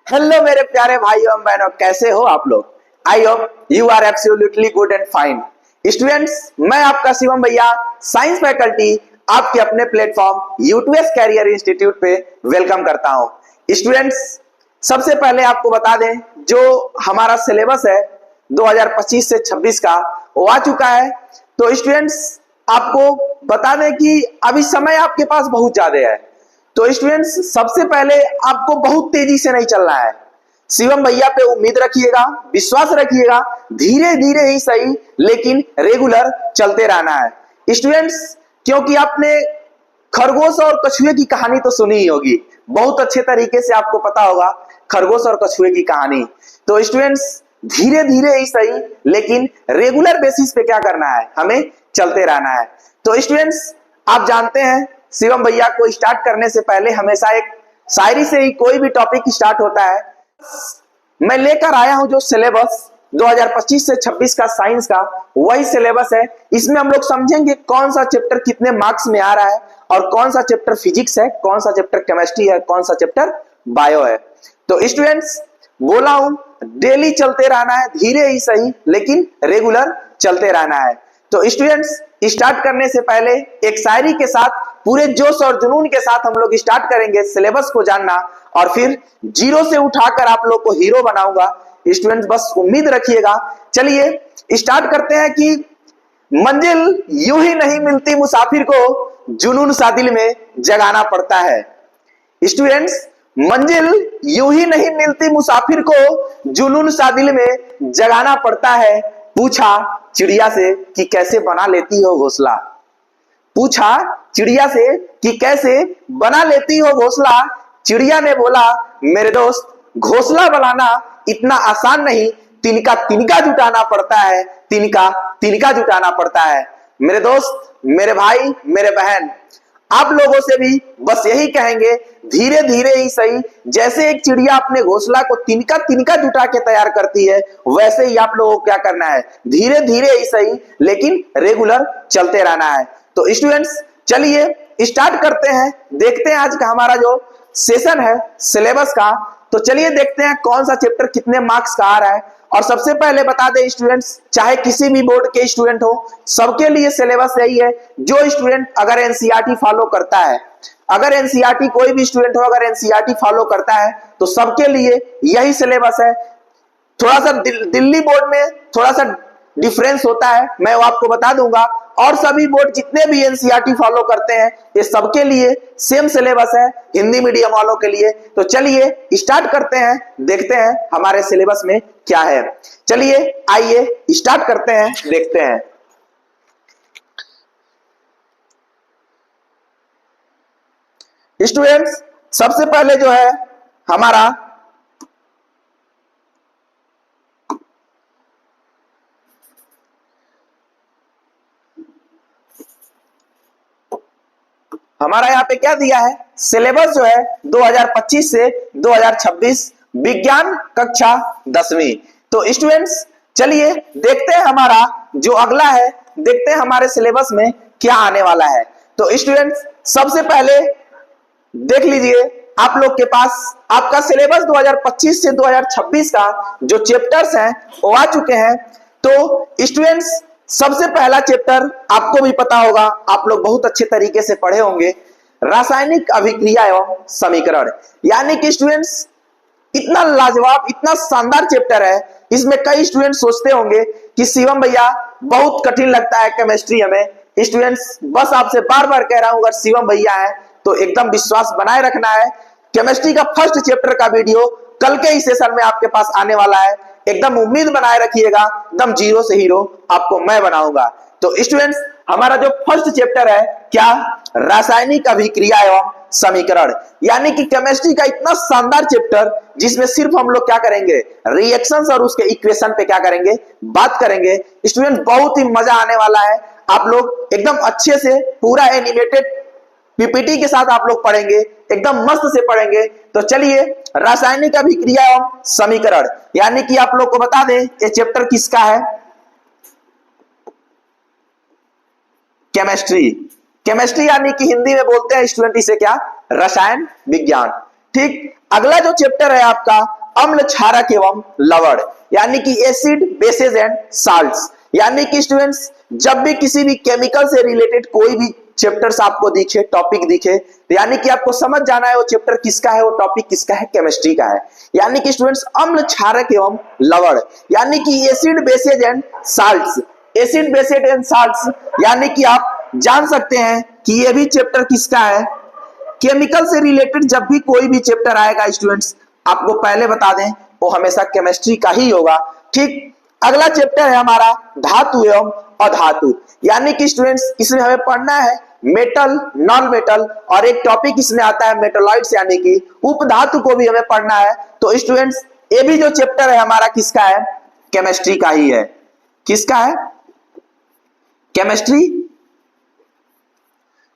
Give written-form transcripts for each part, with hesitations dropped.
Hello मेरे प्यारे भाइयों एवं बहनों, कैसे हो आप लोग। I hope you are absolutely good and fine. Students, मैं आपका शिवम भैया, साइंस फैकल्टी, आपके अपने प्लेटफॉर्म यूटीएस कैरियर इंस्टीट्यूट पे वेलकम करता हूं। स्टूडेंट्स, सबसे पहले आपको बता दें, जो हमारा सिलेबस है 2025 से 26 का वो आ चुका है। तो स्टूडेंट्स, आपको बता दें कि अभी समय आपके पास बहुत ज्यादा है। तो स्टूडेंट्स, सबसे पहले आपको बहुत तेजी से नहीं चलना है। शिवम भैया पे उम्मीद रखिएगा, विश्वास रखिएगा, धीरे धीरे ही सही लेकिन रेगुलर चलते रहना है स्टूडेंट्स। क्योंकि आपने खरगोश और कछुए की कहानी तो सुनी ही होगी, बहुत अच्छे तरीके से आपको पता होगा खरगोश और कछुए की कहानी। तो स्टूडेंट्स, धीरे धीरे ही सही लेकिन रेगुलर बेसिस पे क्या करना है, हमें चलते रहना है। तो स्टूडेंट्स, आप जानते हैं शिवम भैया को स्टार्ट करने से पहले हमेशा एक शायरी से ही कोई भी टॉपिक स्टार्ट होता है। मैं लेकर आया हूं जो सिलेबस 2025 से 26 का साइंस का, वही सिलेबस है। इसमें हम लोग समझेंगे कौन सा चैप्टर कितने मार्क्स में आ रहा है और कौन सा चैप्टर फिजिक्स है, कौन सा चैप्टर केमिस्ट्री है, कौन सा चैप्टर बायो है। तो स्टूडेंट्स, बोला हूं डेली चलते रहना है, धीरे ही सही लेकिन रेगुलर चलते रहना है। तो स्टूडेंट्स, स्टार्ट करने से पहले एक शायरी के साथ पूरे जोश और जुनून के साथ हम लोग स्टार्ट करेंगे सिलेबस को जानना, और फिर जीरो से उठाकर आप लोग को हीरो बनाऊंगा। स्टूडेंट्स, बस उम्मीद रखिएगा। चलिए स्टार्ट करते हैं कि मंजिल यूं ही नहीं मिलती मुसाफिर को, जुनून सा दिल में जगाना पड़ता है। स्टूडेंट्स, मंजिल यूं ही नहीं मिलती मुसाफिर को, जुनून सा दिल में जगाना पड़ता है। पूछा चिड़िया से कि कैसे बना लेती हो घोंसला, पूछा चिड़िया से कि कैसे बना लेती हो घोंसला। चिड़िया ने बोला मेरे दोस्त, घोंसला बनाना इतना आसान नहीं, तिनका तिनका जुटाना पड़ता है, तिनका तिनका जुटाना पड़ता है। मेरे दोस्त, मेरे भाई, मेरे बहन, आप लोगों से भी बस यही कहेंगे, धीरे धीरे ही सही। जैसे एक चिड़िया अपने घोंसला को तिनका तिनका जुटा के तैयार करती है, वैसे ही आप लोगों को क्या करना है, धीरे धीरे ही सही लेकिन रेगुलर चलते रहना है। तो स्टूडेंट्स, चलिए स्टार्ट करते हैं, देखते हैं आज का हमारा जो सेशन है सिलेबस का। तो चलिए देखते हैं कौन सा चैप्टर कितने मार्क्स का आ रहा है। और सबसे पहले बता दें स्टूडेंट्स, चाहे किसी भी बोर्ड के स्टूडेंट हो, सबके लिए सिलेबस यही है। जो स्टूडेंट अगर एनसीईआरटी फॉलो करता है, अगर एनसीईआरटी कोई भी स्टूडेंट हो अगर एनसीईआरटी फॉलो करता है तो सबके लिए यही सिलेबस है। थोड़ा सा दिल्ली बोर्ड में थोड़ा सा डिफरेंस होता है, मैं वो आपको बता दूंगा। और सभी बोर्ड जितने भी एनसीईआरटी फॉलो करते हैं ये सबके लिए सेम सिलेबस है, हिंदी मीडियम वालों के लिए। तो चलिए स्टार्ट करते हैं, देखते हैं हमारे सिलेबस में क्या है। चलिए आइए स्टार्ट करते हैं, देखते हैं। स्टूडेंट्स, सबसे पहले जो है हमारा यहाँ पे क्या दिया है, सिलेबस जो है 2025 से 2026 विज्ञान कक्षा 10वीं। तो स्टूडेंट्स, चलिए देखते हैं हमारा जो अगला है, देखते हैं हमारे सिलेबस में क्या आने वाला है। तो स्टूडेंट्स, सबसे पहले देख लीजिए, आप लोग के पास आपका सिलेबस 2025 से 2026 का जो चैप्टर्स हैं वो आ चुके हैं। तो स्टूडेंट्स, सबसे पहला चैप्टर आपको भी पता होगा, आप लोग बहुत अच्छे तरीके से पढ़े होंगे, रासायनिक अभिक्रिया एवं समीकरण। यानी कि स्टूडेंट्स, इतना लाजवाब, इतना शानदार चैप्टर है। इसमें कई स्टूडेंट सोचते होंगे कि शिवम भैया बहुत कठिन लगता है केमिस्ट्री हमें। स्टूडेंट्स, बस आपसे बार बार कह रहा हूं, अगर शिवम भैया है तो एकदम विश्वास बनाए रखना है। केमिस्ट्री का फर्स्ट चैप्टर का वीडियो कल के ही सेशन में आपके पास आने वाला है, एकदम उम्मीद बनाए रखिएगा, एकदम जीरो से हीरो आपको मैं बनाऊंगा। तो स्टूडेंट्स, हमारा जो फर्स्ट चैप्टर है क्या, रासायनिक अभिक्रिया एवं समीकरण। यानी कि केमिस्ट्री का इतना शानदार चैप्टर जिसमें सिर्फ हम लोग क्या करेंगे, रिएक्शंस और उसके इक्वेशन पे क्या करेंगे, बात करेंगे। स्टूडेंट, बहुत ही मजा आने वाला है, आप लोग एकदम अच्छे से पूरा एनिमेटेड पीपीटी के साथ आप लोग पढ़ेंगे, एकदम मस्त से पढ़ेंगे। तो चलिए, रासायनिक अभिक्रिया एवं समीकरण, यानी कि आप लोग को बता दें ये चैप्टर किसका है, केमिस्ट्री। केमिस्ट्री यानी कि हिंदी में बोलते हैं स्टूडेंट इसे क्या, रसायन विज्ञान। ठीक, अगला जो चैप्टर है आपका अम्ल, क्षारक एवं लवण, यानी कि एसिड, बेसेस एंड साल्ट्स। यानी कि स्टूडेंट्स जब भी किसी भी केमिकल से रिलेटेड कोई भी चैप्टर्स आपको दिखे, टॉपिक दिखे, तो यानी कि आपको समझ जाना है वो चैप्टर किसका है, वो टॉपिक किसका है, केमिस्ट्री का है। यानी कि स्टूडेंट्स अम्ल, क्षारक एवं लवण, यानी कि acid, bases and salts. Acid, bases and salts यानी कि आप जान सकते हैं कि ये भी चैप्टर किसका है, केमिकल से रिलेटेड। जब भी कोई भी चैप्टर आएगा स्टूडेंट्स, आपको पहले बता दें वो हमेशा केमिस्ट्री का ही होगा। ठीक, अगला चैप्टर है हमारा धातु एवं अधातु, यानी कि स्टूडेंट्स इसमें हमें पढ़ना है मेटल, नॉन मेटल, और एक टॉपिक इसमें आता है मेटलॉइड्स, यानी कि उपधातु को भी हमें पढ़ना है। तो स्टूडेंट्स ये भी जो चैप्टर है हमारा किसका है, केमिस्ट्री का ही है। किसका है, केमिस्ट्री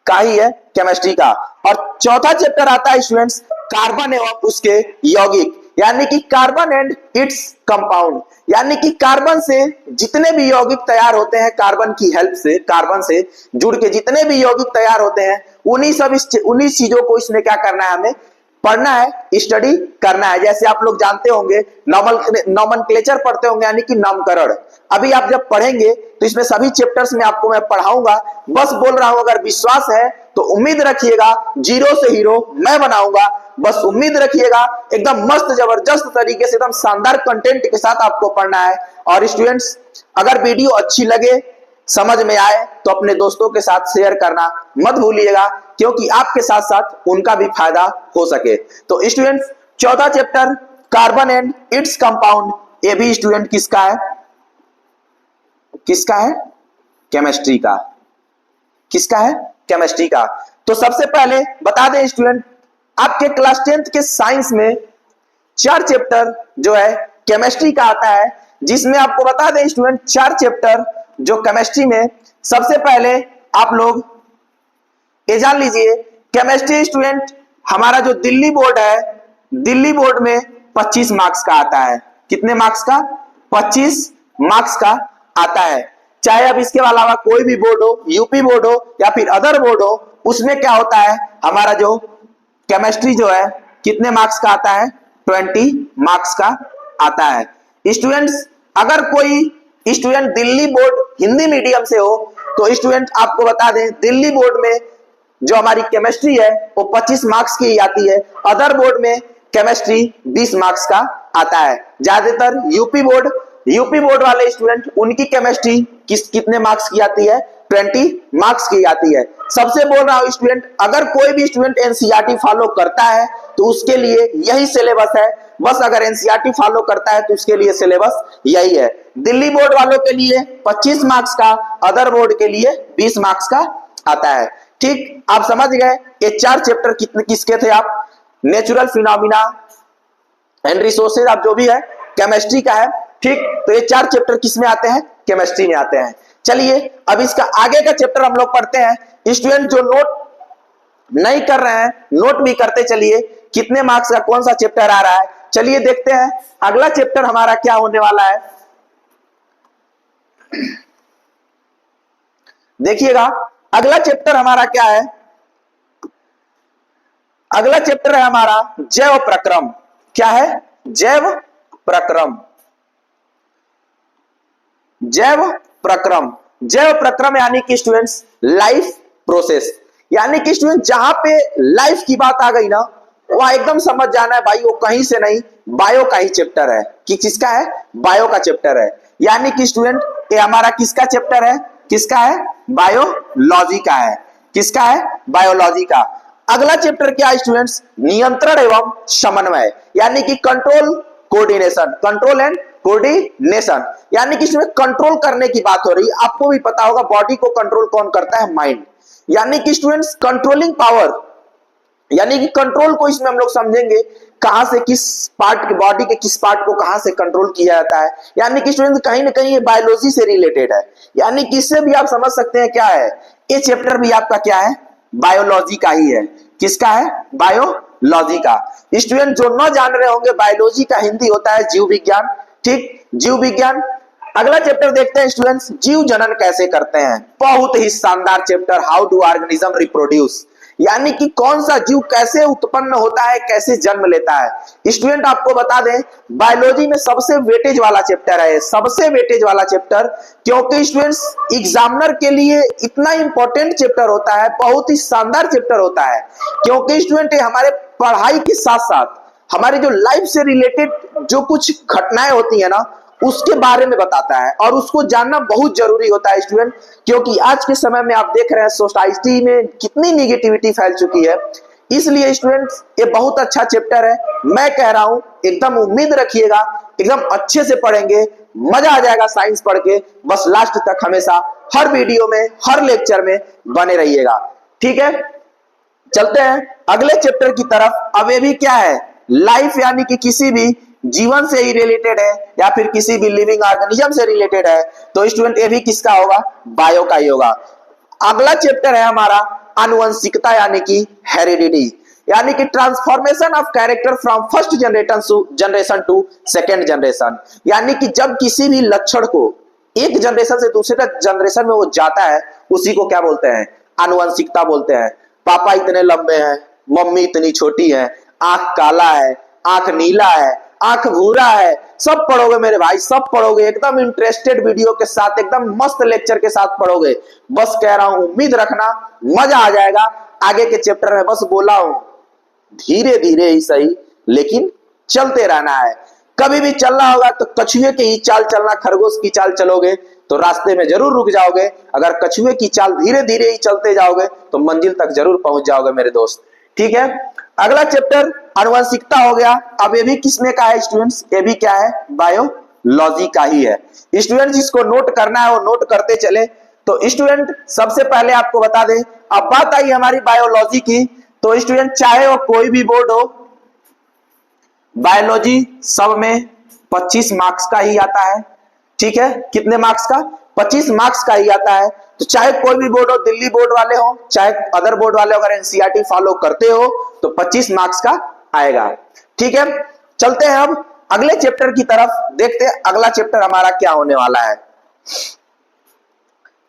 का ही है, केमिस्ट्री का। और चौथा चैप्टर आता है स्टूडेंट्स कार्बन एवं उसके यौगिक, यानी कि कार्बन एंड इट्स कंपाउंड, यानी कि कार्बन से जितने भी यौगिक तैयार होते हैं, कार्बन की हेल्प से, कार्बन से जुड़ के जितने भी यौगिक तैयार होते हैं, उन्हीं चीजों को इसमें क्या करना है, हमें पढ़ना है, स्टडी करना है। जैसे आप लोग जानते होंगे नॉमेनक्लेचर पढ़ते होंगे, यानी कि नामकरण। अभी आप जब पढ़ेंगे तो इसमें सभी चैप्टर्स में आपको मैं पढ़ाऊंगा, बस बोल रहा हूं अगर विश्वास है तो उम्मीद रखिएगा जीरो से हीरो मैं बनाऊंगा। बस उम्मीद रखिएगा एकदम मस्त जबरदस्त तरीके से, एकदम शानदार कंटेंट के साथ आपको पढ़ना है। और स्टूडेंट्स अगर वीडियो अच्छी लगे, समझ में आए, तो अपने दोस्तों के साथ शेयर करना मत भूलिएगा, क्योंकि आपके साथ साथ उनका भी फायदा हो सके। तो स्टूडेंट्स चौथा chapter carbon and its compound, ये भी स्टूडेंट किसका है, किसका है, केमिस्ट्री का। किसका है, केमिस्ट्री का। तो सबसे पहले बता दें स्टूडेंट, आपके क्लास 10th के साइंस में 4 चैप्टर जो है केमिस्ट्री का आता है, जिसमें आपको बता दें स्टूडेंट 4 चैप्टर जो केमिस्ट्री में, सबसे पहले आप लोग ये जान लीजिए केमिस्ट्री स्टूडेंट हमारा जो दिल्ली बोर्ड है, दिल्ली बोर्ड में 25 मार्क्स का आता है। कितने मार्क्स का, 25 मार्क्स का आता है। चाहे अब इसके अलावा कोई भी बोर्ड हो, यूपी बोर्ड हो या फिर अदर बोर्ड हो, उसमें क्या होता है, हमारा जो केमिस्ट्री जो है कितने मार्क्स का आता है, 20 मार्क्स का आता है। स्टूडेंट्स अगर कोई student Delhi board Hindi medium से हो, तो स्टूडेंट आपको बता दें दिल्ली बोर्ड में जो हमारी केमिस्ट्री है वो 25 मार्क्स की आती है। अदर बोर्ड में केमिस्ट्री 20 मार्क्स का आता है। ज्यादातर यूपी बोर्ड वाले स्टूडेंट, उनकी केमिस्ट्री कितने मार्क्स की आती है, 20 मार्क्स की आती है। सबसे बोल रहा हूं स्टूडेंट, अगर कोई भी स्टूडेंट एनसीईआरटी फॉलो करता है तो उसके लिए यही सिलेबस है। बस अगर एनसीईआरटी फॉलो करता है तो उसके लिए सिलेबस यही है। दिल्ली बोर्ड वालों के लिए 25 मार्क्स का, अदर बोर्ड के लिए 20 मार्क्स का आता है। ठीक, आप समझ गए। ये 4 चैप्टर कितने किसके थे, आप नेचुरल फिनोमिना एंड रिसोर्सेज, आप जो भी है केमिस्ट्री का है। ठीक, तो ये 4 चैप्टर किस में आते हैं, केमिस्ट्री में आते हैं। चलिए अब इसका आगे का चैप्टर हम लोग पढ़ते हैं। स्टूडेंट जो नोट नहीं कर रहे हैं, नोट भी करते चलिए, कितने मार्क्स का कौन सा चैप्टर आ रहा है। चलिए देखते हैं अगला चैप्टर हमारा क्या होने वाला है। देखिएगा अगला चैप्टर हमारा क्या है, अगला चैप्टर है हमारा जैव प्रक्रम। क्या है, जैव प्रक्रम। जैव प्रक्रम, जैव प्रक्रम यानी कि स्टूडेंट्स लाइफ प्रोसेस, यानी कि स्टूडेंट जहां पे लाइफ की बात आ गई ना, वहां एकदम समझ जाना है भाई वो कहीं से नहीं, बायो का ही चैप्टर है। कि किसका है, बायो का चैप्टर है। यानी कि स्टूडेंट ये हमारा किसका चैप्टर है, किसका है, बायोलॉजी का है। किसका है, बायोलॉजी का। अगला चैप्टर क्या है स्टूडेंट्स, नियंत्रण एवं समन्वय, यानी कि control coordination, control and coordination, यानी कि इसमें कंट्रोल करने की बात हो रही है। आपको भी पता होगा बॉडी को कंट्रोल कौन करता है, माइंड। यानी कि स्टूडेंट्स कंट्रोलिंग पावर, यानी कि कंट्रोल को इसमें हम लोग समझेंगे कहां से किस पार्ट के, बॉडी के किस पार्ट को कहां से कंट्रोल किया जाता है। यानी कि स्टूडेंट कहीं ना कहीं ये बायोलॉजी से रिलेटेड है। यानी कि इससे भी आप समझ सकते हैं क्या है, ये चैप्टर भी आपका क्या है, बायोलॉजी का ही है। किसका है, बायोलॉजी का। स्टूडेंट जो न जान रहे होंगे, बायोलॉजी का हिंदी होता है जीव विज्ञान। ठीक, जीव विज्ञान। अगला चैप्टर देखते हैं स्टूडेंट्स, जीव जनन कैसे करते हैं। बहुत ही शानदार chapter, how do organism reproduce, यानी कि कौन सा जीव कैसे उत्पन्न होता है, कैसे जन्म लेता है। स्टूडेंट आपको बता दें, बायोलॉजी में सबसे वेटेज वाला चैप्टर है, सबसे वेटेज वाला चैप्टर, क्योंकि स्टूडेंट्स एग्जामिनर के लिए इतना इंपॉर्टेंट चैप्टर होता है, बहुत ही शानदार चैप्टर होता है, क्योंकि स्टूडेंट हमारे पढ़ाई के साथ साथ हमारी जो लाइफ से रिलेटेड जो कुछ घटनाएं होती है ना, उसके बारे में बताता है, और उसको जानना बहुत जरूरी होता है स्टूडेंट, क्योंकि आज के समय में आप देख रहे हैं सोसाइटी में कितनी निगेटिविटी फैल चुकी है। इसलिए स्टूडेंट्स ये बहुत अच्छा चैप्टर है, मैं कह रहा हूं एकदम उम्मीद रखिएगा, एकदम अच्छे से पढ़ेंगे, मजा आ जाएगा साइंस पढ़ के। बस लास्ट तक हमेशा हर वीडियो में, हर लेक्चर में बने रहिएगा, ठीक है। चलते हैं अगले चैप्टर की तरफ। अब ये भी क्या है, लाइफ यानी कि किसी भी जीवन से ही रिलेटेड है या फिर किसी भी लिविंग ऑर्गेनिज्म से रिलेटेड है, तो स्टूडेंट ये भी किसका होगा, बायो का ही होगा। अगला चैप्टर है हमारा आनुवंशिकता यानी कि हेरिडिटी, यानी कि transformation of character from first generation to second generation, यानी कि जब किसी भी लक्षण को एक जनरेशन से दूसरे जनरेशन में वो जाता है, उसी को क्या बोलते हैं, आनुवंशिकता बोलते हैं। पापा इतने लंबे हैं, मम्मी इतनी छोटी है, आंख काला है, आंख नीला है, आंख भूरा है, सब पढ़ोगे मेरे भाई, सब पढ़ोगे, एकदम इंटरेस्टेड वीडियो के साथ, एकदम मस्त लेक्चर के साथ पढ़ोगे। बस कह रहा हूं, उम्मीद रखना, मजा आ जाएगा आगे के चैप्टर में। बस बोला हूं धीरे धीरे ही सही, लेकिन चलते रहना है। कभी भी चलना होगा तो कछुए की ही चाल चलना, खरगोश की चाल चलोगे तो रास्ते में जरूर रुक जाओगे। अगर कछुए की चाल धीरे धीरे ही चलते जाओगे तो मंजिल तक जरूर पहुंच जाओगे मेरे दोस्त, ठीक है। अगला चैप्टर आनुवंशिकता हो गया। अब ये भी किसमें का है स्टूडेंट्स, ये भी क्या है, बायोलॉजी का ही है। स्टूडेंट्स इसको नोट करना है, वो नोट करते चले। तो स्टूडेंट सबसे पहले आपको बता दें, अब बात आई हमारी बायोलॉजी की, तो स्टूडेंट चाहे वो कोई भी बोर्ड हो, बायोलॉजी सब में 25 मार्क्स का ही आता है, ठीक है। कितने मार्क्स का, 25 मार्क्स का ही आता है। तो चाहे कोई भी बोर्ड हो, दिल्ली बोर्ड वाले हो चाहे अदर बोर्ड वाले, अगर एनसीईआरटी फॉलो करते हो तो 25 मार्क्स का आएगा, ठीक है। चलते हैं अब अगले चैप्टर की तरफ, देखते हैं अगला चैप्टर हमारा क्या होने वाला है,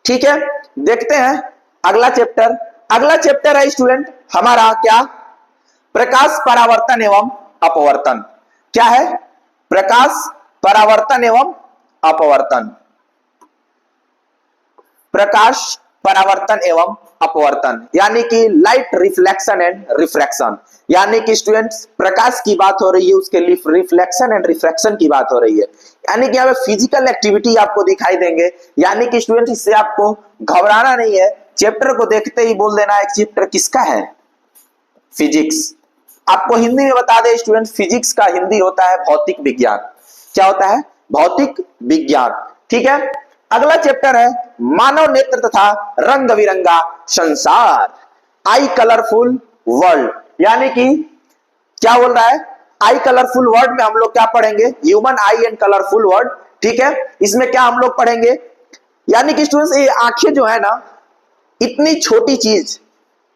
ठीक है। देखते हैं अगला चैप्टर। अगला चैप्टर है स्टूडेंट हमारा क्या, प्रकाश परावर्तन एवं अपवर्तन। क्या है, प्रकाश परावर्तन एवं अपवर्तन, प्रकाश परावर्तन एवं अपवर्तन, यानी कि लाइट रिफ्लेक्शन एंड रिफ्रैक्शन। यानी कि स्टूडेंट्स प्रकाश की बात हो रही है, उसके रिफ्लेक्शन एंड रिफ्रैक्शन की बात हो रही है, यानी कि यहाँ पे फिजिकल एक्टिविटी आपको दिखाई देंगे। यानी कि स्टूडेंट इससे आपको घबराना नहीं है, चैप्टर को देखते ही बोल देना एक चैप्टर किसका है, फिजिक्स। आपको हिंदी में बता दें स्टूडेंट, फिजिक्स का हिंदी होता है भौतिक विज्ञान। क्या होता है, भौतिक विज्ञान, ठीक है। अगला चैप्टर है मानव नेत्र तथा रंग बिरंगा संसार, आई कलरफुल वर्ल्ड। यानी कि क्या बोल रहा है, आई कलरफुल वर्ल्ड में हम लोग क्या पढ़ेंगे, human I and colourful world, ठीक है। इसमें क्या हम लोग पढ़ेंगे, यानी कि स्टूडेंट्स ये आंखें जो है ना, इतनी छोटी चीज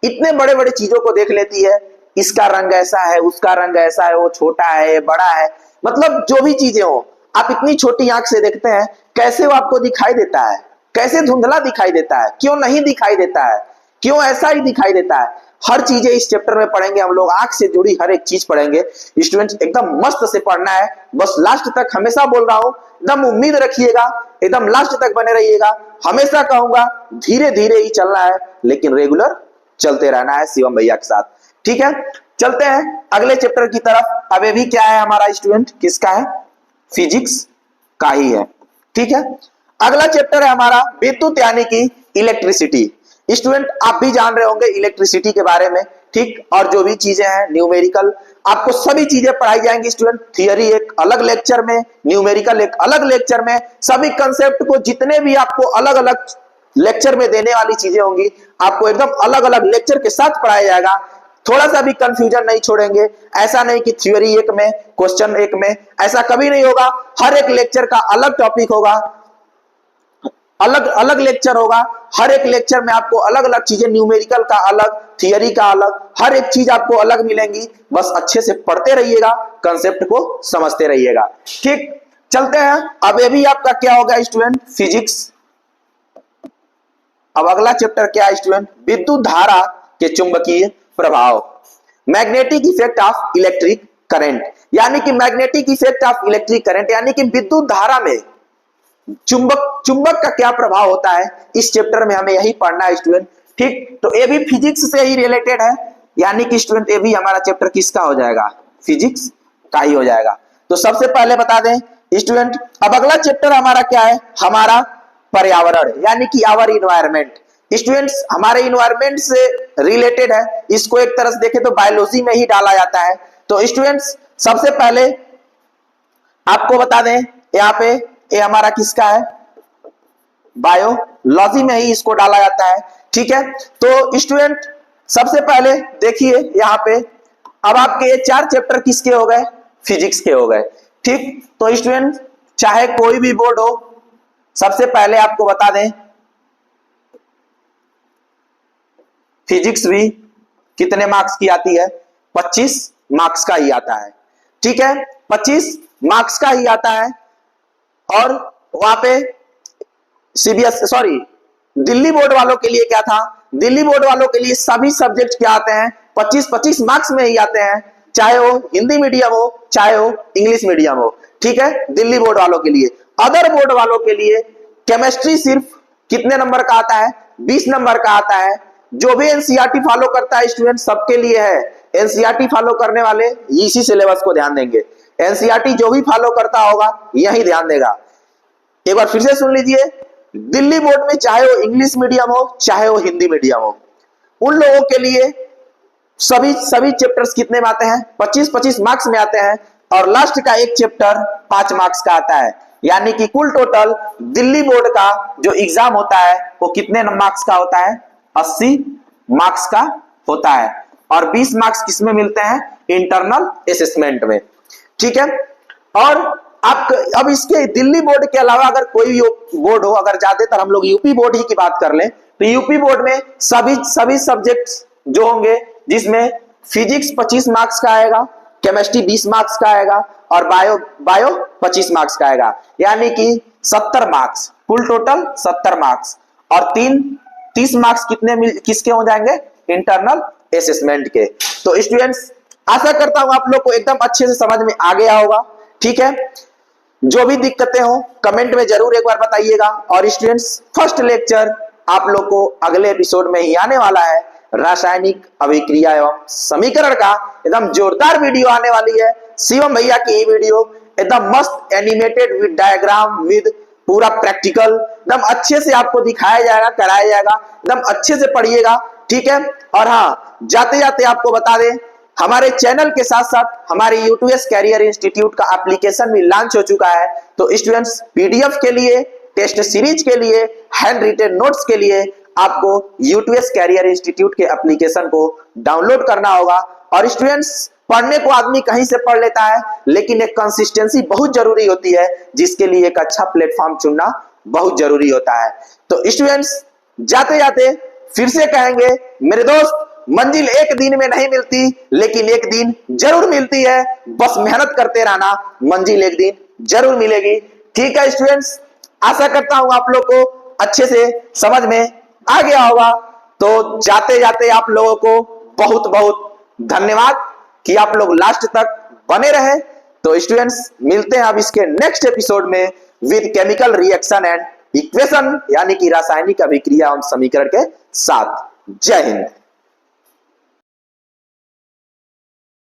इतने बड़े बड़े चीजों को देख लेती है, इसका रंग ऐसा है, उसका रंग ऐसा है, वो छोटा है, बड़ा है, मतलब जो भी चीजें हो आप इतनी छोटी आंख से देखते हैं, कैसे वो आपको दिखाई देता है, कैसे धुंधला दिखाई देता है, क्यों नहीं दिखाई देता है, क्यों ऐसा ही दिखाई देता है। हर चीजें इस चैप्टर में पढ़ेंगे हम लोग, आंख से जुड़ी हर एक चीज पढ़ेंगे। स्टूडेंट्स एकदम मस्त से पढ़ना है, बस लास्ट तक, हमेशा बोल रहा हूं एकदम उम्मीद रखिएगा, एकदम लास्ट तक बने रहिएगा। हमेशा कहूंगा धीरे धीरे ही चलना है, लेकिन रेगुलर चलते रहना है शिवम भैया के साथ, ठीक है। चलते हैं अगले चैप्टर की तरफ। अब ये भी क्या है हमारा स्टूडेंट, किसका है, फिजिक्स का ही है, ठीक है। अगला चैप्टर है हमारा विद्युत यानी कि इलेक्ट्रिसिटी। स्टूडेंट आप भी जान रहे होंगे इलेक्ट्रिसिटी के बारे में, ठीक, और जो भी चीजें हैं न्यूमेरिकल, आपको सभी चीजें पढ़ाई जाएंगी स्टूडेंट। थियरी एक अलग लेक्चर में, न्यूमेरिकल एक अलग लेक्चर में, सभी कंसेप्ट को जितने भी आपको अलग अलग लेक्चर में देने वाली चीजें होंगी, आपको एकदम अलग अलग लेक्चर के साथ पढ़ाया जाएगा। थोड़ा सा भी कंफ्यूजन नहीं छोड़ेंगे, ऐसा नहीं कि थ्योरी एक में क्वेश्चन एक में, ऐसा कभी नहीं होगा। हर एक लेक्चर का अलग टॉपिक होगा, अलग अलग लेक्चर होगा, हर एक लेक्चर में आपको अलग अलग चीजें, न्यूमेरिकल का अलग, थियरी का अलग, हर एक चीज आपको अलग मिलेंगी। बस अच्छे से पढ़ते रहिएगा, कंसेप्ट को समझते रहिएगा, ठीक। चलते हैं अब ये भी आपका क्या होगा स्टूडेंट, फिजिक्स। अब अगला चैप्टर क्या है स्टूडेंट, विद्युत धारा के चुंबकीय प्रभाव। Magnetic effect of electric current, यानी कि magnetic effect of electric current यानी कि विद्युत धारा में चुंबक का क्या प्रभाव होता है, इस चैप्टर में हमें यही पढ़ना है स्टूडेंट। ठीक, तो ये भी फिजिक्स से ही रिलेटेड है, यानी कि स्टूडेंट ये भी हमारा चैप्टर किसका हो जाएगा, फिजिक्स का ही हो जाएगा। तो सबसे पहले बता दें स्टूडेंट, अब अगला चैप्टर हमारा क्या है, हमारा पर्यावरण यानी कि आवर इन्वायरमेंट। स्टूडेंट्स हमारे इन्वायरमेंट से रिलेटेड है, इसको एक तरह से देखें तो बायोलॉजी में ही डाला जाता है। तो स्टूडेंट्स सबसे पहले आपको बता दें, यहाँ पे ये हमारा किसका है, बायोलॉजी में ही इसको डाला जाता है। ठीक है, तो स्टूडेंट सबसे पहले देखिए यहाँ पे, अब आपके ये 4 चैप्टर किसके हो गए, फिजिक्स के हो गए। ठीक, तो स्टूडेंट चाहे कोई भी बोर्ड हो, सबसे पहले आपको बता दें फिजिक्स भी कितने मार्क्स की आती है, 25 मार्क्स का ही आता है। ठीक है, 25 मार्क्स का ही आता है। और वहां पे दिल्ली बोर्ड वालों के लिए क्या था, दिल्ली बोर्ड वालों के लिए सभी सब्जेक्ट क्या आते हैं, 25-25 मार्क्स में ही आते हैं, चाहे वो हिंदी मीडियम हो चाहे वो इंग्लिश मीडियम हो। ठीक है, दिल्ली बोर्ड वालों के लिए। अदर बोर्ड वालों के लिए केमिस्ट्री सिर्फ कितने नंबर का आता है, 20 नंबर का आता है। जो भी एनसीईआरटी फॉलो करता है स्टूडेंट सबके लिए है, एनसीईआरटी फॉलो करने वाले इसी सिलेबस को ध्यान देंगे, एनसीईआरटी जो भी फॉलो करता होगा यही ध्यान देगा। एक बार फिर से सुन लीजिए, दिल्ली बोर्ड में चाहे वो इंग्लिश मीडियम हो चाहे वो हिंदी मीडियम हो, उन लोगों के लिए सभी चैप्टर्स कितने में आते हैं, 25-25 मार्क्स में आते हैं। और लास्ट का एक चैप्टर 5 मार्क्स का आता है, यानी कि कुल टोटल दिल्ली बोर्ड का जो एग्जाम होता है वो कितने मार्क्स का होता है, 80 मार्क्स का होता है। और 20 मार्क्स किसमें मिलते हैं, इंटरनल असेसमेंट में। ठीक है, और आप अब इसके दिल्ली बोर्ड के अलावा अगर कोई बोर्ड हो, अगर ज्यादातर हम लोग यूपी बोर्ड ही की बात कर लें, तो यूपी बोर्ड में सभी सब्जेक्ट्स जो होंगे, जिसमें फिजिक्स 25 मार्क्स का आएगा, केमिस्ट्री 20 मार्क्स का आएगा और बायो 25 मार्क्स का आएगा, यानी कि 70 मार्क्स, कुल टोटल 70 मार्क्स। और 30 मार्क्स किसके हो जाएंगे, इंटरनल असेसमेंट के। तो स्टूडेंट्स आशा करता हूं आप लोग को एकदम अच्छे से समझ में आ गया होगा। ठीक है, जो भी दिक्कतें हो कमेंट में जरूर एक बार बताइएगा। और स्टूडेंट्स फर्स्ट लेक्चर आप लोग को अगले एपिसोड में ही आने वाला है, रासायनिक अभिक्रिया एवं समीकरण का एकदम जोरदार वीडियो आने वाली है। शिवम भैया की ये वीडियो एकदम मस्त एनिमेटेड विद डायग्राम विद पूरा प्रैक्टिकल, एकदम अच्छे से आपको दिखाया जाएगा, कराया जाएगा, एकदम अच्छे से पढ़िएगा। ठीक है, और हाँ जाते जाते आपको बता दें, हमारे चैनल के साथ साथ हमारे यूटीएस कैरियर इंस्टीट्यूट का एप्लीकेशन भी लॉन्च हो चुका है। तो स्टूडेंट्स पीडीएफ के लिए, टेस्ट सीरीज के लिए, हैंड रिटन नोट्स के लिए आपको यूटीएस कैरियर इंस्टीट्यूट के एप्लीकेशन को डाउनलोड करना होगा। और स्टूडेंट्स पढ़ने को आदमी कहीं से पढ़ लेता है, लेकिन एक कंसिस्टेंसी बहुत जरूरी होती है, जिसके लिए एक अच्छा प्लेटफॉर्म चुनना बहुत जरूरी होता है। तो स्टूडेंट्स जाते जाते फिर से कहेंगे मेरे दोस्त, मंजिल एक दिन में नहीं मिलती, लेकिन एक दिन जरूर मिलती है, बस मेहनत करते रहना, मंजिल एक दिन जरूर मिलेगी। ठीक है स्टूडेंट्स, आशा करता हूं आप लोग को अच्छे से समझ में आ गया होगा। तो जाते जाते आप लोगों को बहुत बहुत धन्यवाद कि आप लोग लास्ट तक बने रहे। तो स्टूडेंट्स मिलते हैं अब इसके नेक्स्ट एपिसोड में with chemical reaction and equation, यानी कि रासायनिक अभिक्रिया एवं समीकरण के साथ। जय हिंद।